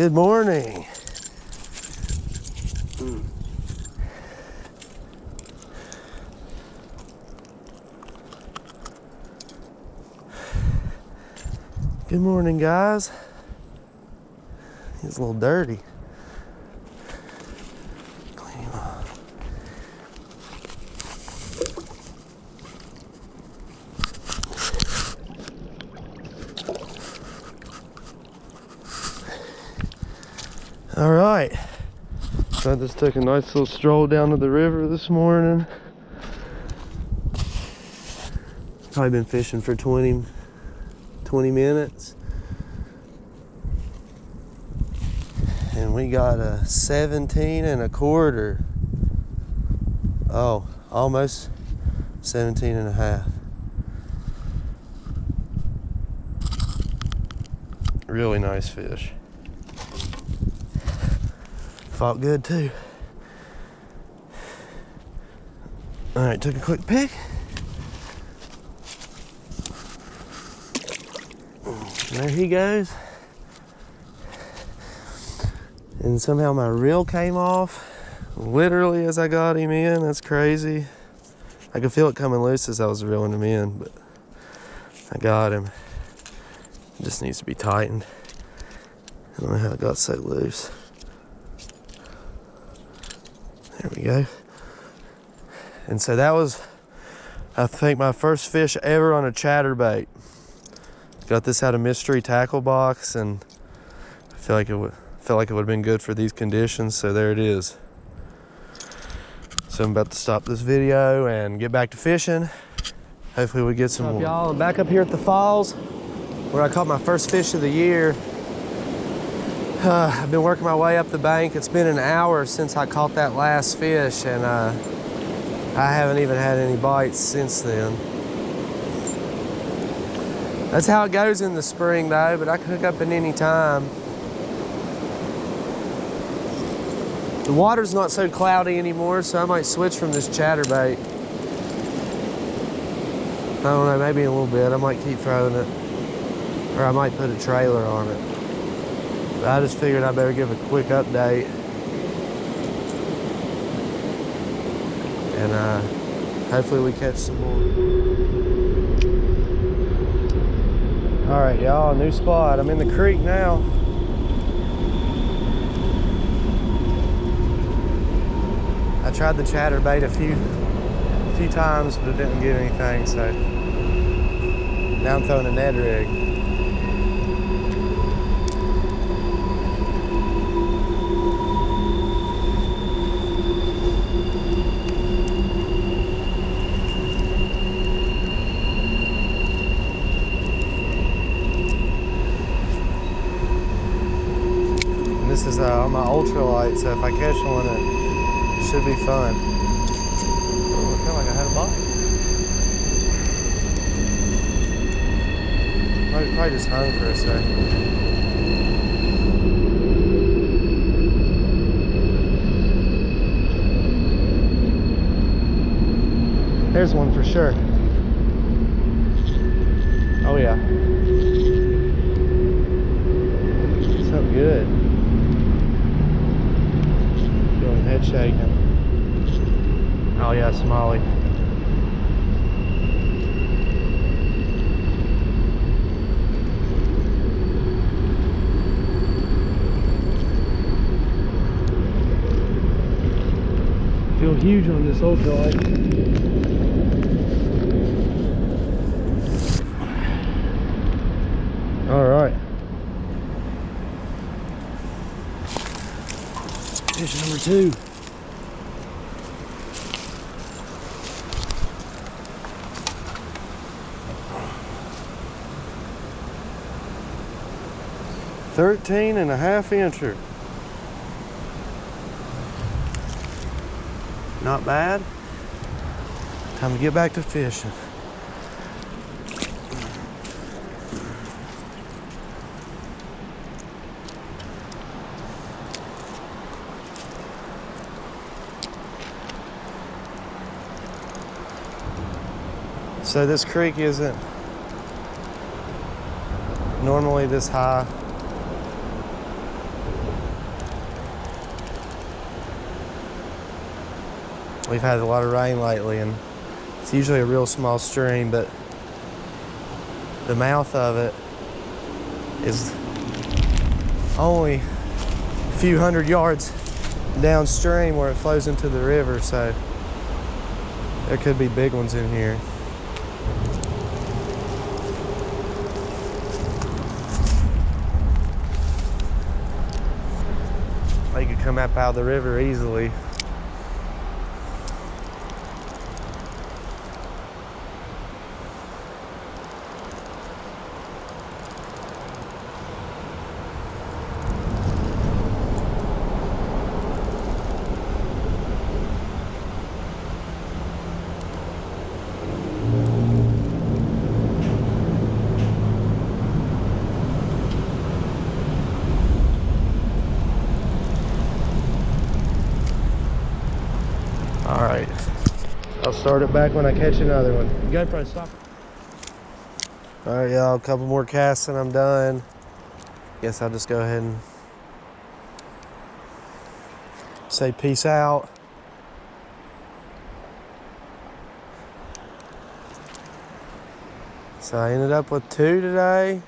Good morning. Good morning, guys. He's a little dirty. Clean him up. All right. So I just took a nice little stroll down to the river this morning. Probably been fishing for 20 minutes. And we got a 17 and a quarter. Oh, almost 17 and a half. Really nice fish. Fought good too. All right, took a quick pick. There he goes. And somehow my reel came off literally as I got him in. That's crazy. I could feel it coming loose as I was reeling him in, but I got him. It just needs to be tightened. I don't know how it got so loose. There we go. And so that was, I think, my first fish ever on a chatterbait. Got this out of mystery tackle box, and I feel like it would have been good for these conditions, so there it is. So I'm about to stop this video and get back to fishing. Hopefully we get some more. Y'all, I'm back up here at the falls where I caught my first fish of the year. I've been working my way up the bank. It's been an hour since I caught that last fish, and I haven't even had any bites since then. That's how it goes in the spring though, but I can hook up at any time. The water's not so cloudy anymore, so I might switch from this chatterbait. I don't know, maybe in a little bit. I might keep throwing it, or I might put a trailer on it. But I just figured I better give a quick update. And hopefully we catch some more. All right, y'all, new spot. I'm in the creek now. I tried the chatterbait a few times, but it didn't get anything, so now I'm throwing a Ned rig. This is on my ultralight, so if I catch one, it should be fun. Oh, I feel like I had a bite. Probably just hung for a second. There's one for sure. Oh yeah. Something good. Head shaking. Oh yeah, smallie. Feel huge on this ultralight. All right. Fish number 2. $13 and a half incher. Not bad. Time to get back to fishing. So this creek isn't normally this high. We've had a lot of rain lately, and it's usually a real small stream, but the mouth of it is only a few hundred yards downstream where it flows into the river, so there could be big ones in here. They could come up out of the river easily. All right, I'll start it back when I catch another one. GoPro, stop. All right, y'all, a couple more casts and I'm done. Guess I'll just go ahead and say peace out. So I ended up with 2 today.